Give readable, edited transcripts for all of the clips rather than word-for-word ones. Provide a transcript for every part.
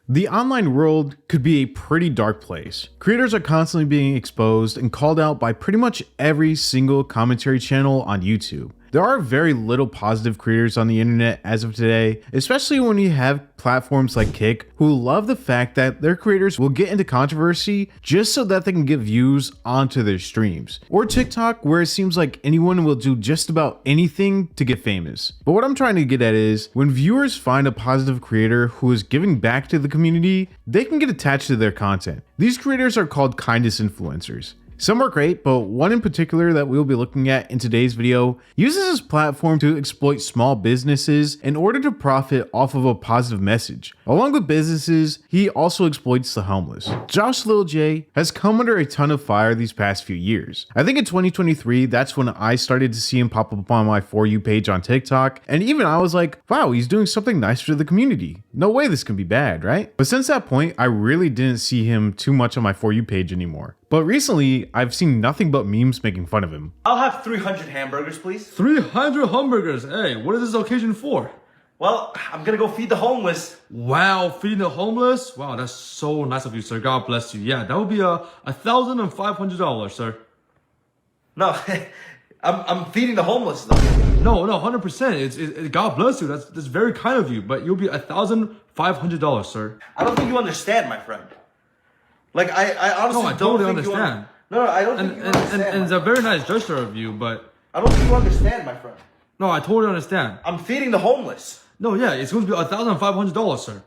The online world could be a pretty dark place. Creators are constantly being exposed and called out by pretty much every single commentary channel on YouTube. There are very little positive creators on the internet as of today, especially when you have platforms like Kick who love the fact that their creators will get into controversy just so that they can get views onto their streams. Or TikTok, where it seems like anyone will do just about anything to get famous. But what I'm trying to get at is, when viewers find a positive creator who is giving back to the community, they can get attached to their content. These creators are called kindness influencers. Some are great, but one in particular that we'll be looking at in today's video uses his platform to exploit small businesses in order to profit off of a positive message. Along with businesses, he also exploits the homeless. JoshLilJ has come under a ton of fire these past few years. I think in 2023, that's when I started to see him pop up on my For You page on TikTok, and even I was like, wow, he's doing something nice for the community. No way this can be bad, right? But since that point, I really didn't see him too much on my For You page anymore. But recently, I've seen nothing but memes making fun of him. I'll have 300 hamburgers, please. 300 hamburgers? Hey, what is this occasion for? Well, I'm gonna go feed the homeless. Wow, feeding the homeless? Wow, that's so nice of you, sir. God bless you. Yeah, that would be $1,500, sir. No, I'm feeding the homeless though. No, 100%. God bless you. That's very kind of you. But you'll be $1,500, sir. I don't think you understand, my friend. Like I honestly I don't totally think understand. I don't think you understand. And it's a very nice gesture of you, but I don't think you understand, my friend. no, I totally understand. I'm feeding the homeless. No, yeah, it's going to be $1,500, sir.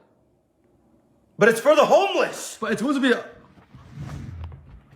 But it's for the homeless. But it's going to be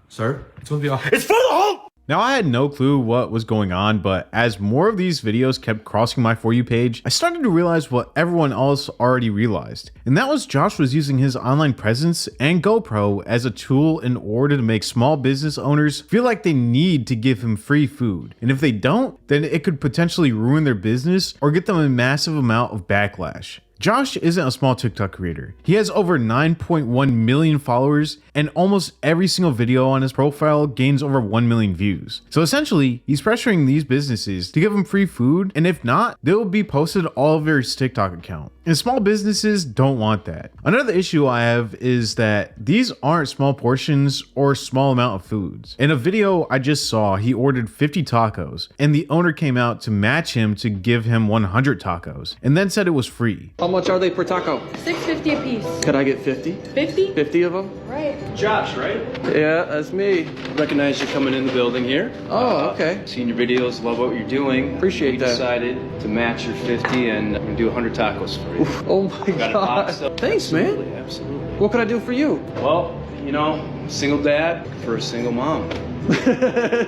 sir, it's going to be It's for the homeless. Now, I had no clue what was going on, but as more of these videos kept crossing my For You page, I started to realize what everyone else already realized. And that was Josh was using his online presence and GoPro as a tool in order to make small business owners feel like they need to give him free food. And if they don't, then it could potentially ruin their business or get them a massive amount of backlash. Josh isn't a small TikTok creator. He has over 9.1 million followers, and almost every single video on his profile gains over 1 million views. So essentially, he's pressuring these businesses to give him free food, and if not, they will be posted all over his TikTok account. And small businesses don't want that. Another issue I have is that these aren't small portions or small amount of foods. In a video I just saw, he ordered 50 tacos, and the owner came out to match him to give him 100 tacos, and then said it was free. How much are they per taco? $6.50 a piece. Could I get 50? 50? 50 of them? Right. Josh, right? Yeah, that's me. Recognize you coming in the building here. Oh, okay. Seen your videos, love what you're doing. Appreciate we that. decided to match your 50 and I'm gonna do 100 tacos for you. Oof, oh my Got a box god. of- Thanks, Absolutely, man. Absolutely. What can I do for you? Well, you know, single dad for a single mom.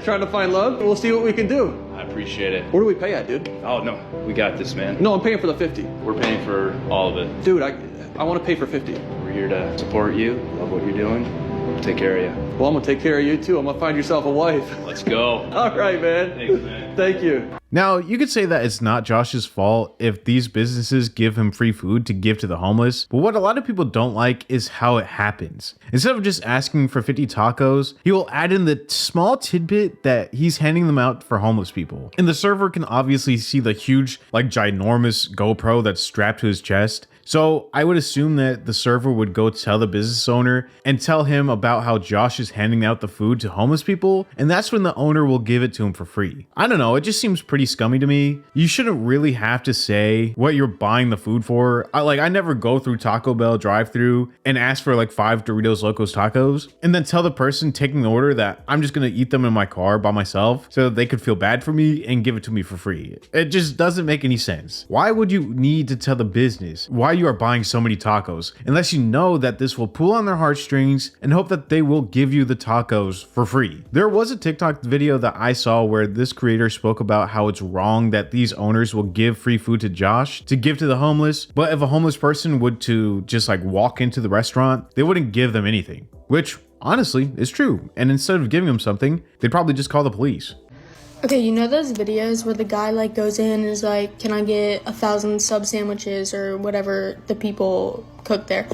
Trying to find love? We'll see what we can do. I appreciate it. What do we pay at, dude? Oh no, we got this, man. No, I'm paying for the 50. We're paying for all of it. Dude, I want to pay for 50. We're here to support you, love what you're doing, take care of you. Well, I'm going to take care of you too. I'm going to find yourself a wife. Let's go. All right, man. Thanks, man. Thank you. Now, you could say that it's not Josh's fault if these businesses give him free food to give to the homeless, but what a lot of people don't like is how it happens. Instead of just asking for 50 tacos, he will add in the small tidbit that he's handing them out for homeless people. And the server can obviously see the huge, like ginormous GoPro that's strapped to his chest. So I would assume that the server would go tell the business owner and tell him about how Josh is handing out the food to homeless people, and that's when the owner will give it to him for free. I don't know, it just seems pretty scummy to me. You shouldn't really have to say what you're buying the food for. I never go through Taco Bell drive-thru and ask for like 5 Doritos Locos tacos and then tell the person taking the order that I'm just gonna eat them in my car by myself so that they could feel bad for me and give it to me for free. It just doesn't make any sense. Why would you need to tell the business why you are buying so many tacos unless you know that this will pull on their heartstrings and hope that they will give you the tacos for free? There was a TikTok video that I saw where this creator spoke about how it's wrong that these owners will give free food to Josh to give to the homeless, but if a homeless person would to just like walk into the restaurant, they wouldn't give them anything, which honestly is true. And instead of giving them something, they'd probably just call the police. Okay, you know those videos where the guy like goes in and is like, can I get 1,000 sub sandwiches or whatever the people cook there?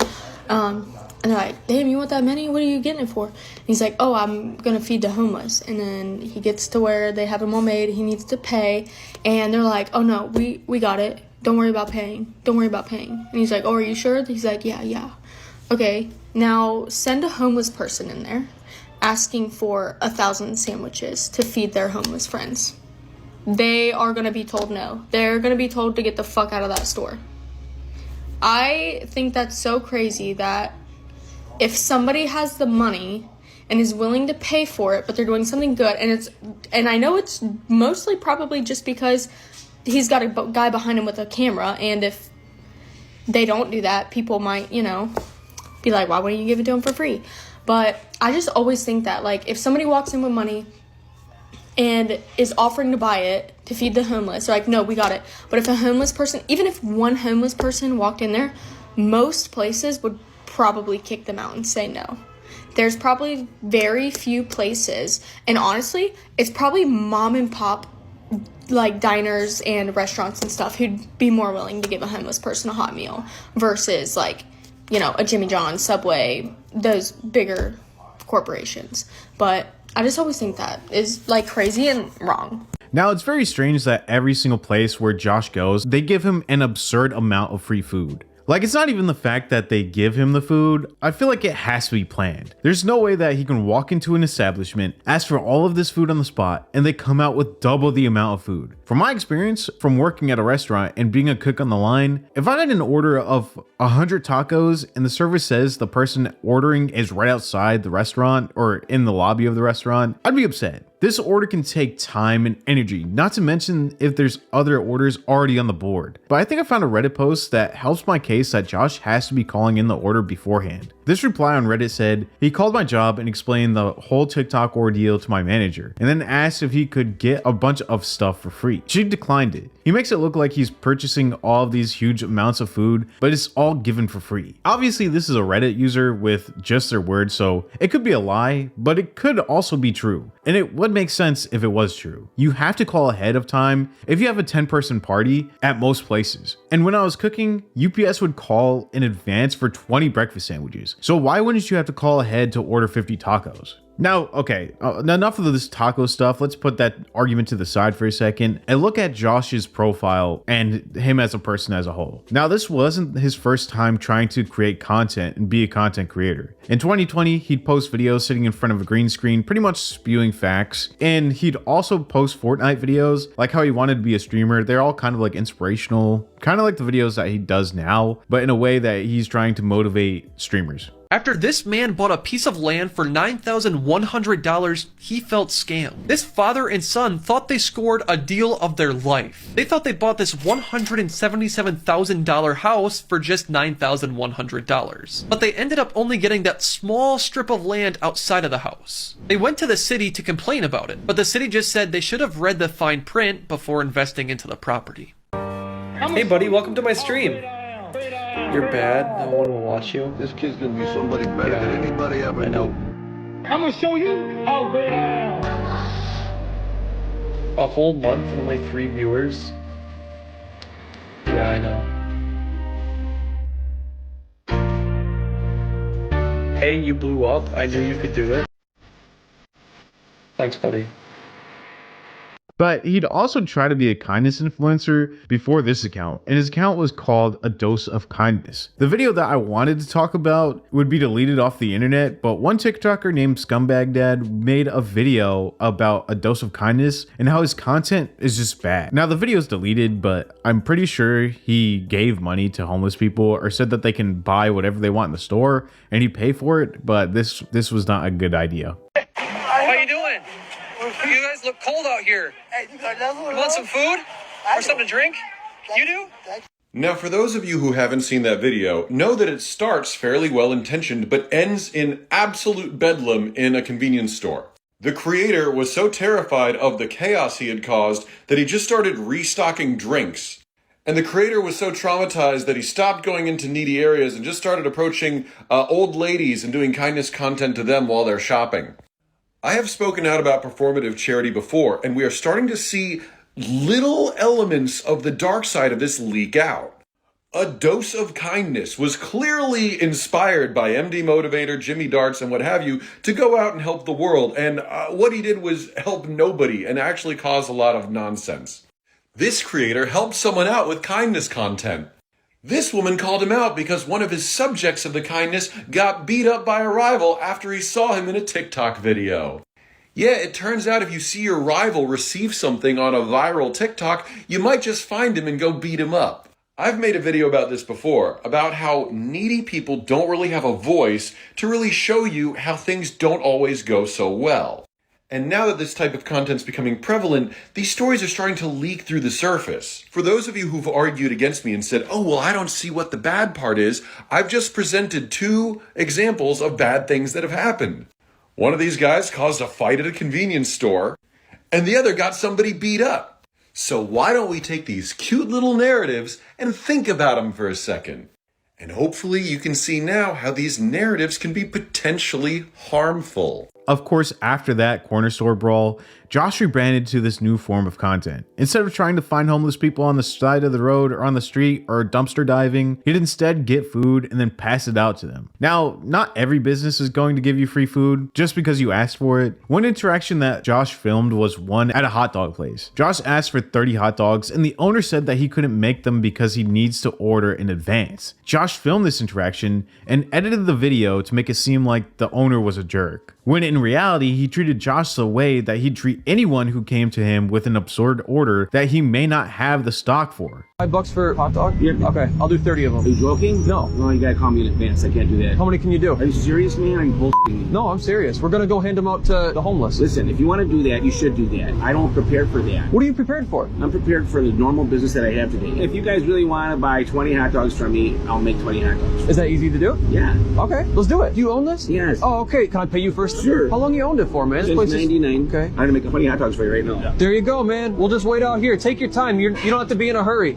And they're like, damn, you want that many? What are you getting it for? And he's like, oh, I'm gonna feed the homeless. And then he gets to where they have him all made, he needs to pay, and they're like, oh no, we got it. Don't worry about paying. Don't worry about paying. And he's like, oh, are you sure? He's like, yeah. Okay, now send a homeless person in there asking for 1,000 sandwiches to feed their homeless friends. They are going to be told no. They're going to be told to get the fuck out of that store. I think that's so crazy that if somebody has the money and is willing to pay for it, but they're doing something good, and I know it's mostly probably just because he's got a guy behind him with a camera, and if they don't do that, people might, be like, why wouldn't you give it to him for free? But I just always think that, like, if somebody walks in with money and is offering to buy it to feed the homeless, they're like, no, we got it. But if a homeless person, even if one homeless person walked in there, most places would probably kick them out and say no. There's probably very few places, and honestly, it's probably mom and pop, like, diners and restaurants and stuff who'd be more willing to give a homeless person a hot meal versus, like, a Jimmy John's, Subway, those bigger corporations. But I just always think that is, like, crazy and wrong. Now, it's very strange that every single place where Josh goes, they give him an absurd amount of free food. Like, it's not even the fact that they give him the food. I feel like it has to be planned. There's no way that he can walk into an establishment, ask for all of this food on the spot, and they come out with double the amount of food. From my experience, from working at a restaurant and being a cook on the line, if I had an order of 100 tacos and the server says the person ordering is right outside the restaurant or in the lobby of the restaurant, I'd be upset. This order can take time and energy, not to mention if there's other orders already on the board. But I think I found a Reddit post that helps my case that Josh has to be calling in the order beforehand. This reply on Reddit said, he called my job and explained the whole TikTok ordeal to my manager, and then asked if he could get a bunch of stuff for free. She declined it. He makes it look like he's purchasing all of these huge amounts of food, but it's all given for free. Obviously, this is a Reddit user with just their word, so it could be a lie, but it could also be true. And it would make sense if it was true. You have to call ahead of time if you have a 10-person party at most places. And when I was cooking, UPS would call in advance for 20 breakfast sandwiches. So why wouldn't you have to call ahead to order 50 tacos? Now, okay, enough of this taco stuff. Let's put that argument to the side for a second and look at Josh's profile and him as a person as a whole. Now, this wasn't his first time trying to create content and be a content creator. In 2020, he'd post videos sitting in front of a green screen, pretty much spewing facts. And he'd also post Fortnite videos, like how he wanted to be a streamer. They're all kind of like inspirational, kind of like the videos that he does now, but in a way that he's trying to motivate streamers. After this man bought a piece of land for $9,100, he felt scammed. This father and son thought they scored a deal of their life. They thought they bought this $177,000 house for just $9,100. But they ended up only getting that small strip of land outside of the house. They went to the city to complain about it, but the city just said they should have read the fine print before investing into the property. Hey buddy, welcome to my stream. You're bad, no one will watch you. This kid's gonna be somebody better than anybody ever knew. I'm gonna show you how bad I am. A whole month and only 3 viewers? Yeah, I know. Hey, you blew up. I knew you could do it. Thanks, buddy. But he'd also try to be a kindness influencer before this account, and his account was called A Dose of Kindness. The video that I wanted to talk about would be deleted off the internet, but one TikToker named Scumbag Dad made a video about A Dose of Kindness and how his content is just bad. Now the video is deleted, but I'm pretty sure he gave money to homeless people or said that they can buy whatever they want in the store and he'd pay for it, but this was not a good idea. How you doing? You guys look cold out here. You want some food? Or something to drink? You do? Now, for those of you who haven't seen that video, know that it starts fairly well-intentioned, but ends in absolute bedlam in a convenience store. The creator was so terrified of the chaos he had caused that he just started restocking drinks. And the creator was so traumatized that he stopped going into needy areas and just started approaching old ladies and doing kindness content to them while they're shopping. I have spoken out about performative charity before, and we are starting to see little elements of the dark side of this leak out. A Dose of Kindness was clearly inspired by MD Motivator, Jimmy Darts, and what have you to go out and help the world, and what he did was help nobody and actually cause a lot of nonsense. This creator helped someone out with kindness content. This woman called him out because one of his subjects of the kindness got beat up by a rival after he saw him in a TikTok video. Yeah, it turns out if you see your rival receive something on a viral TikTok, you might just find him and go beat him up. I've made a video about this before, about how needy people don't really have a voice to really show you how things don't always go so well. And now that this type of content's becoming prevalent, these stories are starting to leak through the surface. For those of you who've argued against me and said, oh, well, I don't see what the bad part is, I've just presented 2 examples of bad things that have happened. One of these guys caused a fight at a convenience store, and the other got somebody beat up. So why don't we take these cute little narratives and think about them for a second? And hopefully you can see now how these narratives can be potentially harmful. Of course, after that corner store brawl, Josh rebranded to this new form of content. Instead of trying to find homeless people on the side of the road or on the street or dumpster diving, he'd instead get food and then pass it out to them. Now, not every business is going to give you free food just because you asked for it. One interaction that Josh filmed was one at a hot dog place. Josh asked for 30 hot dogs and the owner said that he couldn't make them because he needs to order in advance. Josh filmed this interaction and edited the video to make it seem like the owner was a jerk, when in reality, he treated Josh the way that he'd treat anyone who came to him with an absurd order that he may not have the stock for. $5 for hot dog? Yeah. Okay, I'll do 30 of them. Are you joking? No. No, you gotta call me in advance. I can't do that. How many can you do? Are you serious, man? Are you bullshitting me? No, I'm serious. We're gonna go hand them out to the homeless. Listen, if you want to do that, you should do that. I don't prepare for that. What are you prepared for? I'm prepared for the normal business that I have today. If you guys really want to buy 20 hot dogs from me, I'll make 20 hot dogs. Is that easy to do? Yeah. Okay, let's do it. Do you own this? Yes. Oh, okay. Can I pay you first? Sure. How long you owned it for, man? Since 99. Okay. I'm gonna make 20 hot dogs for you right now. Yeah. There you go, man. We'll just wait out here. Take your time. You don't have to be in a hurry.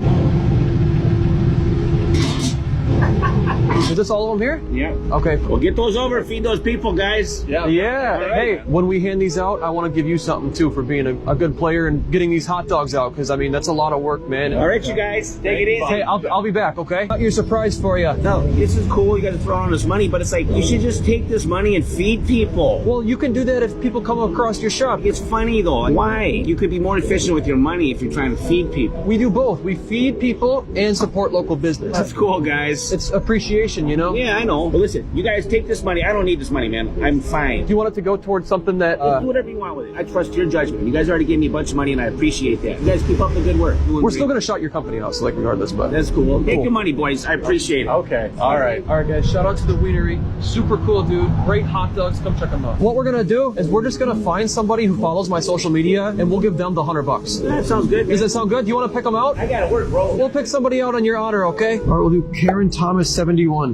Is this all of them here? Yeah. Okay. Well, get those over. Feed those people, guys. Yeah. Yeah. Right. Hey, when we hand these out, I want to give you something too for being a good player and getting these hot dogs out, because I mean that's a lot of work, man. All right, you guys, take it easy. Hey, I'll be back. Okay. Got your surprise for you. No, this is cool. You got to throw on this money, but it's like you should just take this money and feed people. Well, you can do that if people come across your shop. It's funny though. Why? You could be more efficient with your money if you're trying to feed people. We do both. We feed people and support local business. That's cool, guys. It's appreciation, you know? Yeah, I know. But listen, you guys take this money. I don't need this money, man. I'm fine. Do you want it to go towards something that... do whatever you want with it. I trust your judgment. You guys already gave me a bunch of money, and I appreciate that. You guys keep up the good work. We're still going to shout your company out, so like regardless, but... That's cool. Take your money, boys. I appreciate it. Okay. All right. All right, guys. Shout out to the Wienery. Super cool, dude. Great hot dogs. Come check them out. What we're going to do is we're just going to find somebody who follows my social media, and we'll give them the $100. That sounds good, man. Does that sound good? Do you want to pick them out? I got to work, bro. We'll pick somebody out on your honor, okay? All right, we'll do Karen Thomas 71.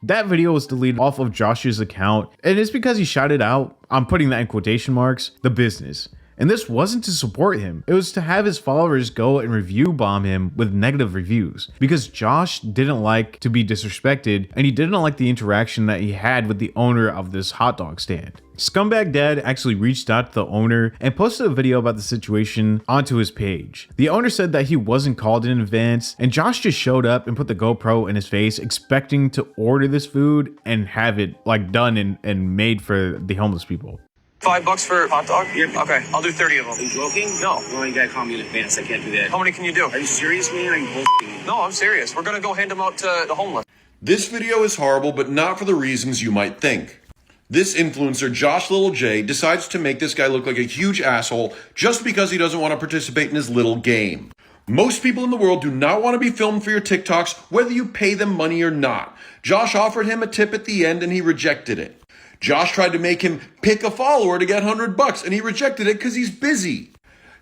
That video was deleted off of Josh's account, and it's because he shouted out, I'm putting that in quotation marks, the business. And this wasn't to support him, it was to have his followers go and review bomb him with negative reviews, because Josh didn't like to be disrespected and he didn't like the interaction that he had with the owner of this hot dog stand. Scumbag Dad actually reached out to the owner and posted a video about the situation onto his page. The owner said that he wasn't called in advance, and Josh just showed up and put the GoPro in his face expecting to order this food and have it like done and made for the homeless people. $5 for hot dog? Yep. Okay, I'll do 30 of them. Are you joking? No. No, you got to call me in advance. I can't do that. How many can you do? Are you serious, man? Are you bullshitting me? No, I'm serious. We're going to go hand them out to the homeless. This video is horrible, but not for the reasons you might think. This influencer, JoshLilJ, decides to make this guy look like a huge asshole just because he doesn't want to participate in his little game. Most people in the world do not want to be filmed for your TikToks, whether you pay them money or not. Josh offered him a tip at the end and he rejected it. Josh tried to make him pick a follower to get $100 and he rejected it because he's busy.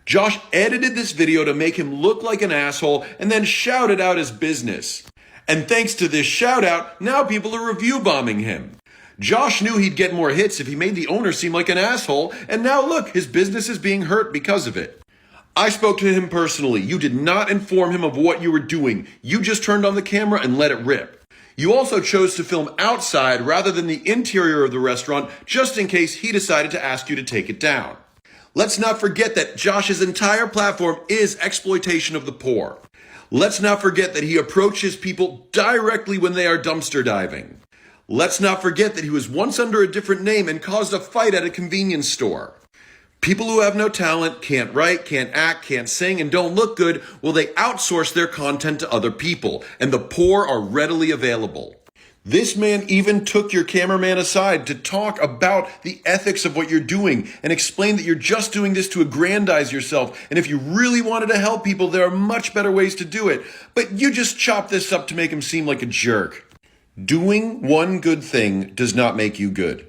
Josh edited this video to make him look like an asshole and then shouted out his business. And thanks to this shout out, now people are review bombing him. Josh knew he'd get more hits if he made the owner seem like an asshole, and now look, his business is being hurt because of it. I spoke to him personally. You did not inform him of what you were doing. You just turned on the camera and let it rip. You also chose to film outside rather than the interior of the restaurant just in case he decided to ask you to take it down. Let's not forget that Josh's entire platform is exploitation of the poor. Let's not forget that he approaches people directly when they are dumpster diving. Let's not forget that he was once under a different name and caused a fight at a convenience store. People who have no talent, can't write, can't act, can't sing, and don't look good, well, they outsource their content to other people, and the poor are readily available. This man even took your cameraman aside to talk about the ethics of what you're doing and explain that you're just doing this to aggrandize yourself. And if you really wanted to help people, there are much better ways to do it. But you just chop this up to make him seem like a jerk. Doing one good thing does not make you good.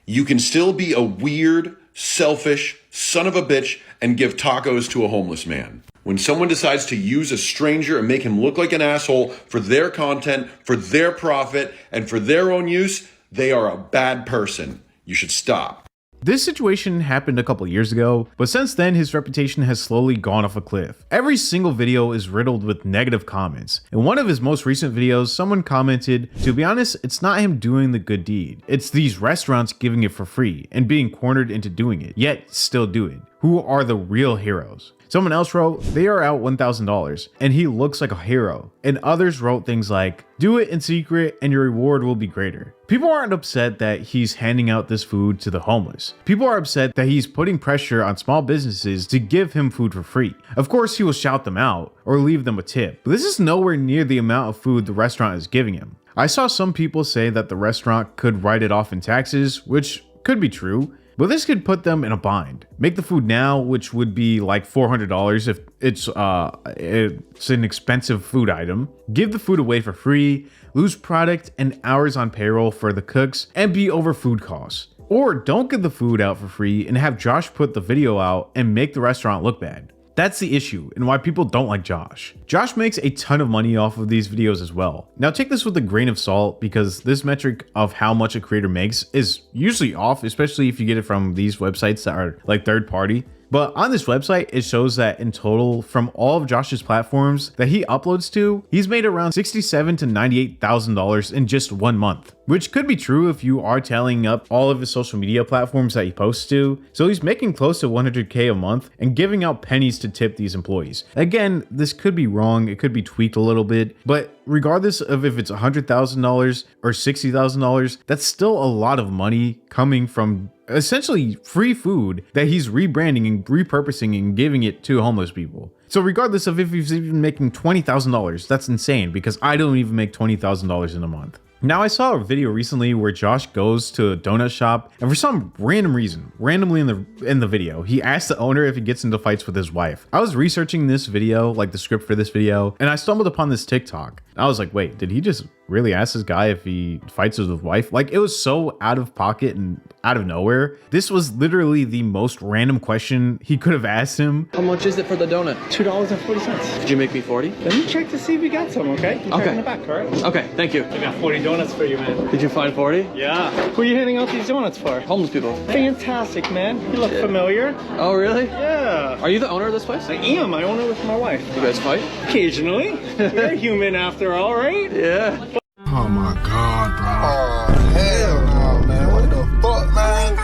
You can still be a weird, selfish son of a bitch and give tacos to a homeless man. When someone decides to use a stranger and make him look like an asshole for their content, for their profit, and for their own use, they are a bad person. You should stop. This situation happened a couple years ago, but since then his reputation has slowly gone off a cliff. Every single video is riddled with negative comments. In one of his most recent videos, someone commented, "To be honest, it's not him doing the good deed. It's these restaurants giving it for free and being cornered into doing it, yet still do it. Who are the real heroes?" Someone else wrote, "They are out $1,000 and he looks like a hero." And others wrote things like, "Do it in secret and your reward will be greater." People aren't upset that he's handing out this food to the homeless. People are upset that he's putting pressure on small businesses to give him food for free. Of course, he will shout them out or leave them a tip, but this is nowhere near the amount of food the restaurant is giving him. I saw some people say that the restaurant could write it off in taxes, which could be true, but this could put them in a bind. Make the food now, which would be like $400 if it's an expensive food item. Give the food away for free, lose product and hours on payroll for the cooks, and be over food costs. Or don't give the food out for free and have Josh put the video out and make the restaurant look bad. That's the issue and why people don't like Josh. Josh makes a ton of money off of these videos as well. Now take this with a grain of salt because this metric of how much a creator makes is usually off, especially if you get it from these websites that are like third party. But on this website, it shows that in total, from all of Josh's platforms that he uploads to, he's made around $67,000 to $98,000 in just 1 month. Which could be true if you are tallying up all of his social media platforms that he posts to. So he's making close to $100K a month and giving out pennies to tip these employees. Again, this could be wrong, it could be tweaked a little bit, but regardless of if it's $100,000 or $60,000, that's still a lot of money coming from essentially free food that he's rebranding and repurposing and giving it to homeless people. So regardless of if he's even making $20,000, that's insane because I don't even make $20,000 in a month. Now I saw a video recently where Josh goes to a donut shop and for some random reason, randomly in the video, he asked the owner if he gets into fights with his wife. I was researching this video, like the script for this video, and I stumbled upon this TikTok. I was like, wait, did he just really ask this guy if he fights with his wife? Like, it was so out of pocket and out of nowhere. This was literally the most random question he could have asked him. How much is it for the donut? $2.40. Could you make me 40? Let me check to see if we got some, okay? You check in the back, all right? Okay, thank you. I got 40 donuts for you, man. Did you find 40? Yeah. Who are you handing out these donuts for? Homeless people. Fantastic, man. You look familiar. Oh, really? Yeah. Are you the owner of this place? I am. I own it with my wife. You guys fight? Occasionally. We're human after all, right? Yeah. Oh my God, bro. Oh, hell no, man. What the fuck, man?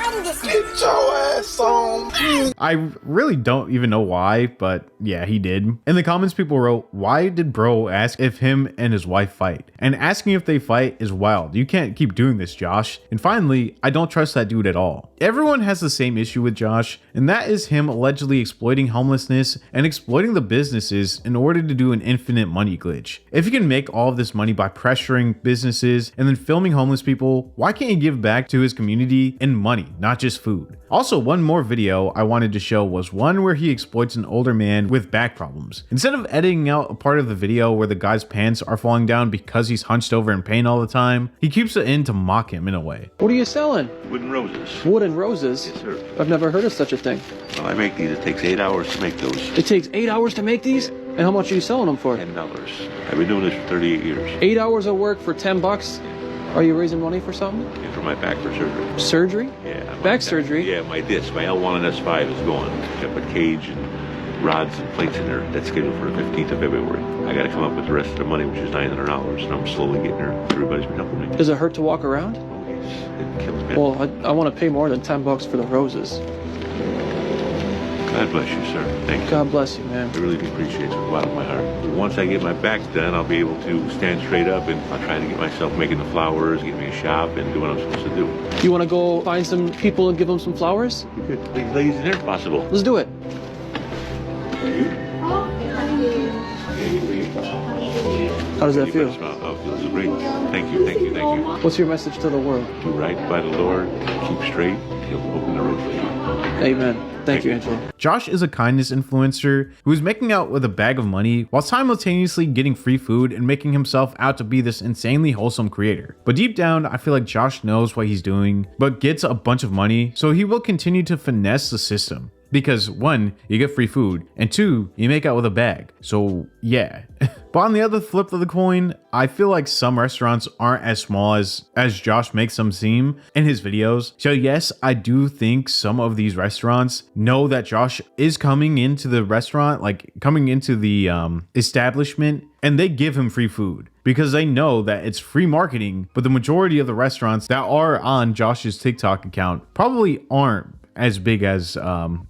Get your ass on. I really don't even know why, but yeah, he did. In the comments, people wrote, "Why did bro ask if him and his wife fight? And asking if they fight is wild. You can't keep doing this, Josh." And finally, "I don't trust that dude at all." Everyone has the same issue with Josh, and that is him allegedly exploiting homelessness and exploiting the businesses in order to do an infinite money glitch. If you can make all of this money by pressuring businesses and then filming homeless people, why can't he give back to his community in money, not just food? Also, one more video I wanted to show was one where he exploits an older man with back problems. Instead of editing out a part of the video where the guy's pants are falling down because he's hunched over in pain all the time, he keeps it in to mock him in a way. What are you selling? Wooden roses. Wooden roses? Yes, sir. I've never heard of such a thing. Well, I make these. It takes 8 hours to make those. It takes 8 hours to make these? And how much are you selling them for? $10. I've been doing this for 38 years. 8 hours of work for $10? Are you raising money for something? And for my back for surgery. Surgery? Yeah. Back surgery? Yeah, my disc, my L1 and S5 is going. Got a cage and rods and plates in there. That's scheduled for the 15th of February. I got to come up with the rest of the money, which is $900, and I'm slowly getting there. Everybody's been helping me. Does it hurt to walk around? Oh, yes. It kills me. Well, I want to pay more than $10 for the roses. God bless you, sir. Thank you. God bless you, man. I really do appreciate it from the bottom of my heart. Once I get my back done, I'll be able to stand straight up, and I'll try to get myself making the flowers, get me a shop, and do what I'm supposed to do. You want to go find some people and give them some flowers? You could leave ladies in there if possible. Let's do it. How does that feel? Oh, it feels great. Thank you, thank you, thank you. What's your message to the world? Do right by the Lord, keep straight, He'll open the road for you. Amen. Thank you, Angelo. Josh is a kindness influencer who is making out with a bag of money while simultaneously getting free food and making himself out to be this insanely wholesome creator. But deep down, I feel like Josh knows what he's doing, but gets a bunch of money, so he will continue to finesse the system. Because 1, you get free food, and 2, you make out with a bag. So yeah. But on the other flip of the coin, I feel like some restaurants aren't as small as Josh makes them seem in his videos. So yes, I do think some of these restaurants know that Josh is coming into the restaurant, like coming into the establishment, and they give him free food because they know that it's free marketing. But the majority of the restaurants that are on Josh's TikTok account probably aren't as big as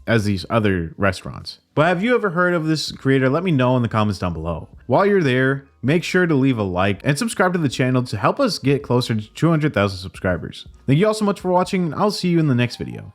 these other restaurants. But have you ever heard of this creator? Let me know in the comments down below. While you're there, make sure to leave a like and subscribe to the channel to help us get closer to 200,000 subscribers. Thank you all so much for watching. I'll see you in the next video.